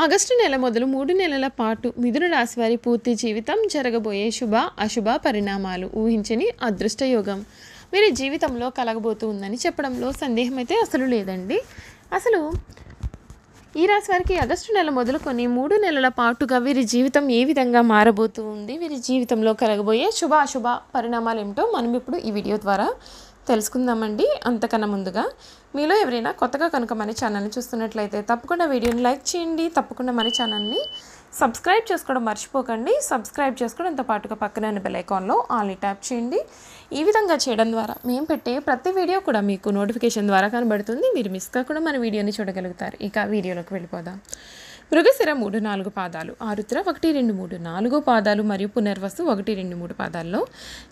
August నెల మొదలు 3 నెలల పాటు మిథున రాశి వారి పూర్తి జీవితం జరగబోయే శుభ అశుభ పరిణామాలు ఊహించని అదృష్ట యోగం వీరి జీవితంలో కలగబోతూ ఉందని చెప్పడంలో సందేహం అయితే అసలు లేదండి. అసలు ఈ రాశి వారికి ఆగస్టు నెల మొదలుకొని 3 నెలల పాటుగా వీరి జీవితం ఏ విధంగా మారబోతూ ఉంది, వీరి జీవితంలో కలగబోయే శుభ అశుభ పరిణామాలు ఏమిటో మనం ఇప్పుడు ఈ వీడియో ద్వారా తెలుసుకుందామండి. అంతకన్నా ముందుగా మీలో ఎవరైనా కొత్తగా కనుక మన ఛానల్ని చూస్తున్నట్లయితే తప్పకుండా వీడియోని లైక్ చేయండి, తప్పకుండా మన ఛానల్ని సబ్స్క్రైబ్ చేసుకోవడం మర్చిపోకండి. సబ్స్క్రైబ్ చేసుకోవడంతో పాటుగా పక్కన బెల్ ఐకాన్లో ఆల్ని ట్యాప్ చేయండి. ఈ విధంగా చేయడం ద్వారా మేము పెట్టే ప్రతి వీడియో కూడా మీకు నోటిఫికేషన్ ద్వారా కనబడుతుంది. మీరు మిస్ కాకుండా మన వీడియోని చూడగలుగుతారు. ఇక వీడియోలోకి వెళ్ళిపోదాం. మృగశిర 3-4 పాదాలు, ఆరుద్ర 1-2-3-4 పాదాలు మరియు పునర్వసు 1-2-3 పాదాల్లో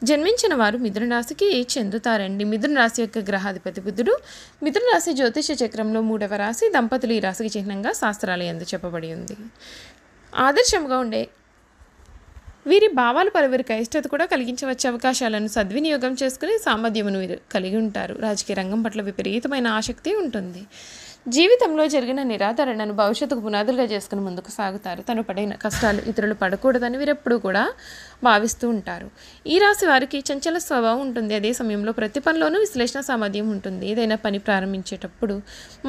జన్మించిన వారు మిథున రాశికి చెందుతారండి. మిథున రాశి యొక్క గ్రహాధిపతి బుధుడు. మిథున రాశి జ్యోతిష చక్రంలో 3వ రాశి. దంపతులు ఈ రాశికి చిహ్నంగా శాస్త్రాలు యందు చెప్పబడి ఉంది. ఆదర్శంగా ఉండే వీరి భావాలు పలువురికి అయిష్టత కూడా కలిగించవచ్చే అవకాశాలను సద్వినియోగం చేసుకుని సామర్థ్యమును వీరు కలిగి ఉంటారు. రాజకీయ రంగం పట్ల విపరీతమైన ఆసక్తి ఉంటుంది. జీవితంలో జరిగిన నిరాదరణను భవిష్యత్తుకు పునాదులుగా చేసుకుని ముందుకు సాగుతారు. తను పడిన కష్టాలు ఇతరులు పడకూడదని వీరెప్పుడు కూడా భావిస్తూ ఉంటారు. ఈ రాశి వారికి చంచల స్వభావం ఉంటుంది. అదే సమయంలో ప్రతి పనిలోనూ విశ్లేషణ సామర్థ్యం ఉంటుంది. ఏదైనా పని ప్రారంభించేటప్పుడు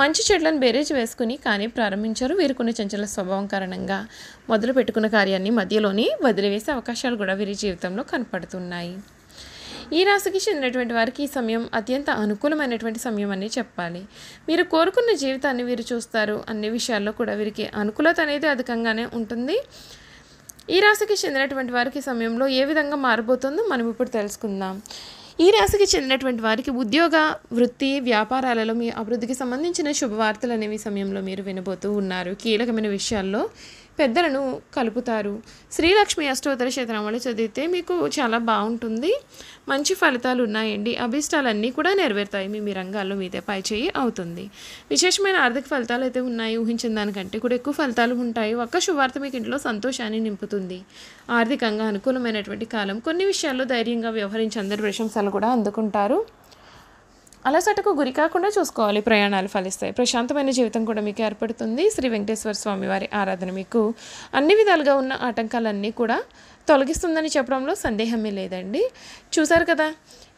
మంచి చెడ్లను బేరేజ్ వేసుకుని కానీ ప్రారంభించారు. వీరుకున్న చంచల స్వభావం కారణంగా మొదలు పెట్టుకున్న కార్యాన్ని మధ్యలోనే వదిలివేసే అవకాశాలు కూడా వీరి జీవితంలో కనపడుతున్నాయి. ఈ రాశికి చెందినటువంటి వారికి ఈ సమయం అత్యంత అనుకూలమైనటువంటి సమయం అని చెప్పాలి. మీరు కోరుకున్న జీవితాన్ని వీరు చూస్తారు. అన్ని విషయాల్లో కూడా వీరికి అనుకూలత అనేది అధికంగానే ఉంటుంది. ఈ రాశికి చెందినటువంటి వారికి సమయంలో ఏ విధంగా మారబోతుందో మనం ఇప్పుడు తెలుసుకుందాం. ఈ రాశికి చెందినటువంటి వారికి ఉద్యోగ, వృత్తి, వ్యాపారాలలో మీ అభివృద్ధికి సంబంధించిన శుభవార్తలు అనేవి సమయంలో మీరు వినబోతూ ఉన్నారు. కీలకమైన విషయాల్లో పెద్దలను కలుపుతారు. శ్రీలక్ష్మి అష్టోత్తర శతనామాలు చదివితే మీకు చాలా బాగుంటుంది. మంచి ఫలితాలు ఉన్నాయండి. అభిష్టాలన్నీ కూడా నెరవేరుతాయి. మీ రంగాల్లో మీదే పై చేయి అవుతుంది. విశేషమైన ఆర్థిక ఫలితాలు అయితే ఉన్నాయి. ఊహించిన దానికంటే కూడా ఎక్కువ ఫలితాలు ఉంటాయి. ఒక్క శుభవార్త మీకు ఇంట్లో సంతోషాన్ని నింపుతుంది. ఆర్థికంగా అనుకూలమైనటువంటి కాలం. కొన్ని విషయాల్లో ధైర్యంగా వ్యవహరించి అందరి ప్రశంసలు కూడా అందుకుంటారు. అలసటకు గురి కాకుండా చూసుకోవాలి. ప్రయాణాలు ఫలిస్తాయి. ప్రశాంతమైన జీవితం కూడా మీకు ఏర్పడుతుంది. శ్రీ వెంకటేశ్వర స్వామి వారి ఆరాధన మీకు అన్ని విధాలుగా ఉన్న ఆటంకాలన్నీ కూడా తొలగిస్తుందని చెప్పడంలో సందేహమే లేదండి. చూసారు కదా,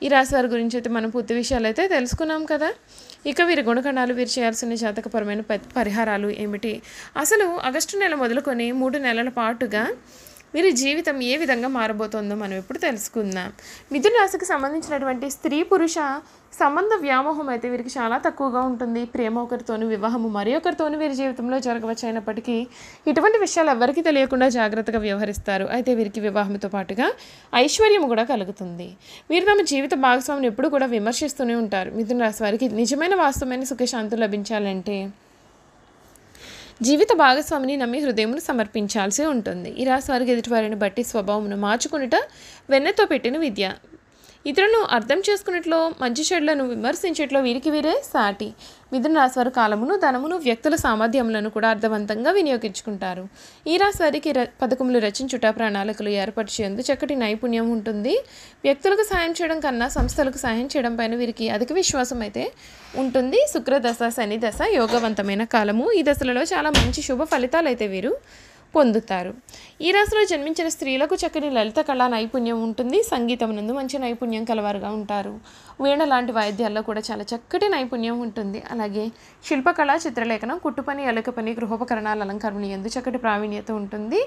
ఈ రాశి వారి గురించి అయితే మనం పూర్తి విషయాలు అయితే తెలుసుకున్నాం కదా. ఇక వీరి గుణగణాలు, వీరు చేయాల్సిన జాతకపరమైన పరిహారాలు ఏమిటి, అసలు ఆగస్టు నెల మొదలుకొని 3 నెలల పాటుగా వీరి జీవితం ఏ విధంగా మారబోతోందో మనం ఇప్పుడు తెలుసుకుందాం. మిథున రాశికి సంబంధించినటువంటి స్త్రీ పురుష సంబంధ వ్యామోహం అయితే వీరికి చాలా తక్కువగా ఉంటుంది. ప్రేమ ఒకరితోని, వివాహము మరి ఒకరితోని వీరి జీవితంలో జరగవచ్చు. అయినప్పటికీ ఇటువంటి విషయాలు ఎవరికి తెలియకుండా జాగ్రత్తగా వ్యవహరిస్తారు. అయితే వీరికి వివాహంతో పాటుగా ఐశ్వర్యం కూడా కలుగుతుంది. వీరు తమ జీవిత భాగస్వామిని ఎప్పుడు కూడా విమర్శిస్తూనే ఉంటారు. మిథున రాశి వారికి నిజమైన వాస్తవమైన సుఖశాంతులు లభించాలంటే జీవిత భాగస్వామిని నమ్మి హృదయమును సమర్పించాల్సి ఉంటుంది. ఈ రాశి వారికి ఎదుటివారిని బట్టి స్వభావమును మార్చుకునుట వెన్నతో పెట్టిన విద్య. ఇతరులను అర్థం చేసుకున్నట్లో, మంచి చెడులను విమర్శించేట్లో వీరికి వీరే సాటి. మిథున రాశి వారు కాలమును, ధనమును, వ్యక్తుల సామర్థ్యములను కూడా అర్థవంతంగా వినియోగించుకుంటారు. ఈ రాశి వారికి పథకములు రచించుట, ప్రణాళికలు ఏర్పరిచేందుకు చక్కటి నైపుణ్యం ఉంటుంది. వ్యక్తులకు సాయం చేయడం కన్నా సంస్థలకు సాయం చేయడం పైన వీరికి అధిక విశ్వాసం అయితే ఉంటుంది. శుక్రదశ, శని దశ యోగవంతమైన కాలము. ఈ దశలలో చాలా మంచి శుభ ఫలితాలు అయితే వీరు పొందుతారు. ఈ రాశిలో జన్మించిన స్త్రీలకు చక్కని లలిత కళా నైపుణ్యం ఉంటుంది. సంగీతం నందు మంచి నైపుణ్యం కలవారుగా ఉంటారు. వీణ లాంటి వాయిద్యాల్లో కూడా చాలా చక్కటి నైపుణ్యం ఉంటుంది. అలాగే శిల్పకళ, చిత్రలేఖనం, కుట్టుపని, అలక పని, గృహోపకరణాల అలంకరణ యందు చక్కటి ప్రావీణ్యత ఉంటుంది.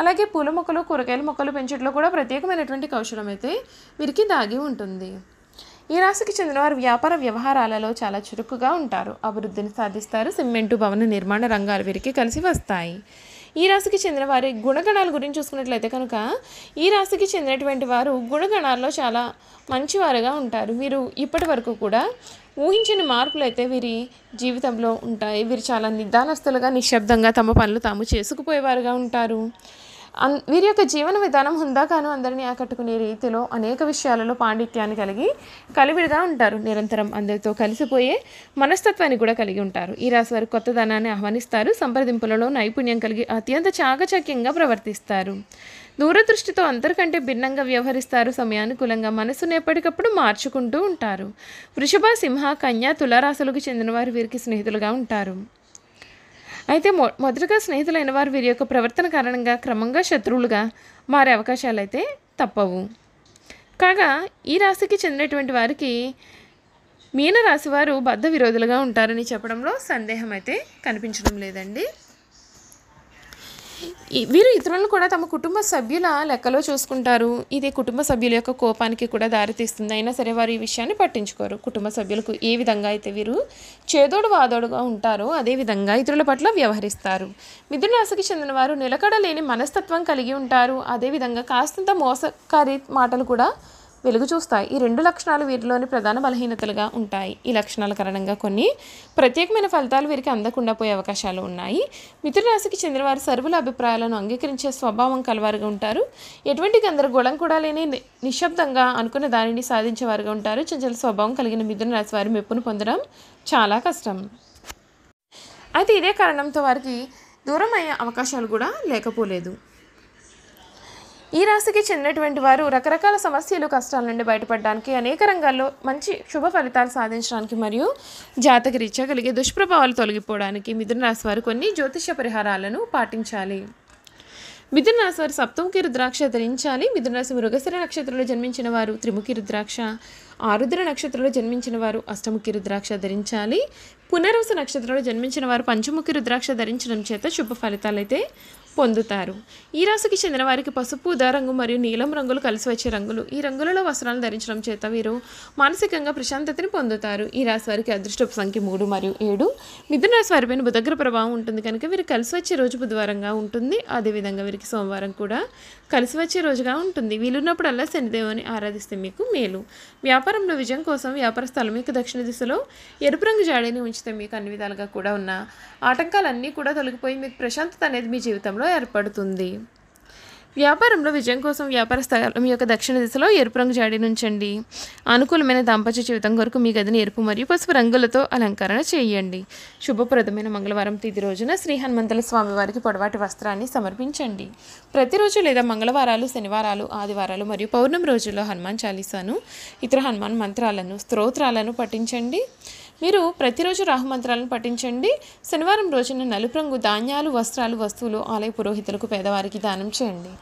అలాగే పూల మొక్కలు, కూరగాయల మొక్కలు పెంచడంలో కూడా ప్రత్యేకమైనటువంటి కౌశలం అయితే వీరికి దాగి ఉంటుంది. ఈ రాశికి చెందిన వారు వ్యాపార వ్యవహారాలలో చాలా చురుకుగా ఉంటారు. అభివృద్ధిని సాధిస్తారు. సిమెంటు, భవన నిర్మాణ రంగాలు వీరికి కలిసి వస్తాయి. ఈ రాశికి చెందిన వారి గుణగణాల గురించి చూసుకున్నట్లయితే కనుక ఈ రాశికి చెందినటువంటి వారు గుణగణాల్లో చాలా మంచివారుగా ఉంటారు. వీరు ఇప్పటి వరకు కూడా ఊహించని మార్పులు అయితే వీరి జీవితంలో ఉంటాయి. వీరు చాలా నిదానస్తులుగా, నిశ్శబ్దంగా తమ పనులు తాము చేసుకుపోయేవారుగా ఉంటారు. వీరి యొక్క జీవన విధానం హుందాగాను అందరినీ ఆకట్టుకునే రీతిలో అనేక విషయాలలో పాండిత్యాన్ని కలివిడిగా ఉంటారు. నిరంతరం అందరితో కలిసిపోయే మనస్తత్వాన్ని కూడా కలిగి ఉంటారు. ఈ రాశి వారు కొత్తదనాన్ని ఆహ్వానిస్తారు. సంప్రదింపులలో నైపుణ్యం కలిగి అత్యంత చాకచక్యంగా ప్రవర్తిస్తారు. దూరదృష్టితో అందరికంటే భిన్నంగా వ్యవహరిస్తారు. సమయానుకూలంగా మనసును ఎప్పటికప్పుడు మార్చుకుంటూ ఉంటారు. వృషభ, సింహ, కన్య, తులారాశులకు చెందిన వారు వీరికి స్నేహితులుగా ఉంటారు. అయితే మొదటగా స్నేహితులైన వారు వీరి యొక్క ప్రవర్తన కారణంగా క్రమంగా శత్రువులుగా మారే అవకాశాలు అయితే తప్పవు. కాగా ఈ రాశికి చెందినటువంటి వారికి మీనరాశి వారు బద్ధ విరోధులుగా ఉంటారని చెప్పడంలో సందేహం అయితే కనిపించడం లేదండి. వీరు ఇతరులను కూడా తమ కుటుంబ సభ్యుల లెక్కలో చూసుకుంటారు. ఇది కుటుంబ సభ్యుల యొక్క కోపానికి కూడా దారితీస్తుంది. అయినా సరే వారు ఈ విషయాన్ని పట్టించుకోరు. కుటుంబ సభ్యులకు ఏ విధంగా అయితే వీరు చేదోడు వాదోడుగా ఉంటారో అదేవిధంగా ఇతరుల పట్ల వ్యవహరిస్తారు. మిథున రాశికి చెందిన వారు నిలకడలేని మనస్తత్వం కలిగి ఉంటారు. అదేవిధంగా కాస్తంత మోసకారి మాటలు కూడా వెలుగు చూస్తాయి. ఈ 2 లక్షణాలు వీరిలోని ప్రధాన బలహీనతలుగా ఉంటాయి. ఈ లక్షణాల కారణంగా కొన్ని ప్రత్యేకమైన ఫలితాలు వీరికి అందకుండా పోయే అవకాశాలు ఉన్నాయి. మిథున రాశికి చెందిన వారు సర్వుల అభిప్రాయాలను అంగీకరించే స్వభావం కలవారుగా ఉంటారు. ఎటువంటి గందరగోళం కూడా లేని నిశ్శబ్దంగా అనుకున్న దానిని సాధించేవారుగా ఉంటారు. చంచల స్వభావం కలిగిన మిథున రాశి వారి మెప్పును పొందడం చాలా కష్టం. అయితే ఇదే కారణంతో వారికి దూరం అయ్యే అవకాశాలు కూడా లేకపోలేదు. ఈ రాశికి చెందినటువంటి వారు రకరకాల సమస్యలు కష్టాల నుండి బయటపడడానికి అనేక రంగాల్లో మంచి శుభ ఫలితాలు సాధించడానికి మరియు జాతక రీత్యా కలిగే దుష్ప్రభావాలు తొలగిపోవడానికి మిథున రాశి వారు కొన్ని జ్యోతిష్య పరిహారాలను పాటించాలి. మిథున రాశి వారు సప్తముఖి రుద్రాక్ష ధరించాలి. మిథున రాశి మృగశిర నక్షత్రంలో జన్మించిన వారు త్రిముఖి రుద్రాక్ష, ఆరుద్ర నక్షత్రంలో జన్మించిన వారు అష్టముఖి రుద్రాక్ష ధరించాలి. పునర్వసు నక్షత్రంలో జన్మించిన వారు పంచముఖి రుద్రాక్ష ధరించడం చేత శుభ ఫలితాలు అయితే పొందుతారు. ఈ రాశికి చెందిన వారికి పసుపు, ఊదా రంగు మరియు నీలం రంగులు కలిసి వచ్చే రంగులు. ఈ రంగులలో వస్త్రాలను ధరించడం చేత వీరు మానసికంగా ప్రశాంతతని పొందుతారు. ఈ రాశి వారికి అదృష్టపు సంఖ్య 3 మరియు 7. మిథున రాశి వారిపైన బుధగ్ర ప్రభావం ఉంటుంది కనుక వీరు కలిసి వచ్చే రోజు బుధవారంగా ఉంటుంది. అదేవిధంగా వీరికి సోమవారం కూడా కలిసి వచ్చే రోజుగా ఉంటుంది. వీలున్నప్పుడల్లా శనిదేవుని ఆరాధిస్తే మీకు మేలు. వ్యాపారంలో విజయం కోసం వ్యాపార స్థలం యొక్క దక్షిణ దిశలో ఎరుపు రంగు జాడీని ఉంచితే మీకు అన్ని విధాలుగా కూడా ఉన్న ఆటంకాలన్నీ కూడా తొలగిపోయి మీకు ప్రశాంతత అనేది మీ జీవితంలో ఏర్పడుతుంది. వ్యాపారంలో విజయం కోసం వ్యాపార స్థలం యొక్క దక్షిణ దిశలో ఎరుపు రంగు జాడీని ఉంచండి. అనుకూలమైన దాంపత్య జీవితం కొరకు మీ గదిని ఎరుపు మరియు పసుపు రంగులతో అలంకరణ చేయండి. శుభప్రదమైన మంగళవారం తిథి రోజున శ్రీ హనుమంతుల స్వామి వారికి పొడవాటి వస్త్రాన్ని సమర్పించండి. ప్రతిరోజు లేదా మంగళవారాలు, శనివారాలు, ఆదివారాలు మరియు పౌర్ణమి రోజుల్లో హనుమాన్ చాలీసాను, ఇతర హనుమాన్ మంత్రాలను, స్తోత్రాలను పఠించండి. మీరు ప్రతిరోజు రాహుమంత్రాలను పఠించండి. శనివారం రోజున నలుపు రంగు ధాన్యాలు, వస్త్రాలు, వస్తువులు ఆలయ పురోహితులకు, పేదవారికి దానం చేయండి.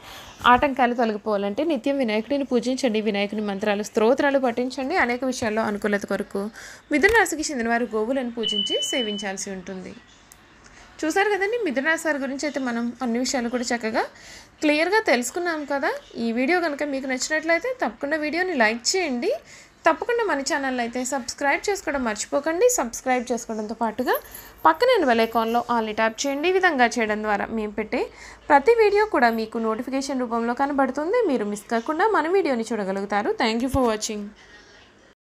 ఆటంకాలు తొలగిపోవాలంటే నిత్యం వినాయకుడిని పూజించండి. వినాయకుని మంత్రాలు, స్తోత్రాలు పఠించండి. అనేక విషయాల్లో అనుకూలత కొరకు మిథున రాశికి చెందిన వారు గోవులను పూజించి సేవించాల్సి ఉంటుంది. చూసారు కదండి, మిథున రాశి వారి గురించి అయితే మనం అన్ని విషయాలు కూడా చక్కగా క్లియర్గా తెలుసుకున్నాం కదా. ఈ వీడియో కనుక మీకు నచ్చినట్లయితే తప్పకుండా వీడియోని లైక్ చేయండి. తప్పకుండా మన ఛానల్ అయితే సబ్స్క్రైబ్ చేసుకోవడం మర్చిపోకండి. సబ్స్క్రైబ్ చేసుకోవడంతో పాటుగా పక్కనే బెల్ ఐకాన్లో ఆల్ని ట్యాప్ చేయండి. ఈ విధంగా చేయడం ద్వారా మేము పెట్టే ప్రతి వీడియో కూడా మీకు నోటిఫికేషన్ రూపంలో కనబడుతుంది. మీరు మిస్ కాకుండా మన వీడియోని చూడగలుగుతారు. Thank you for watching.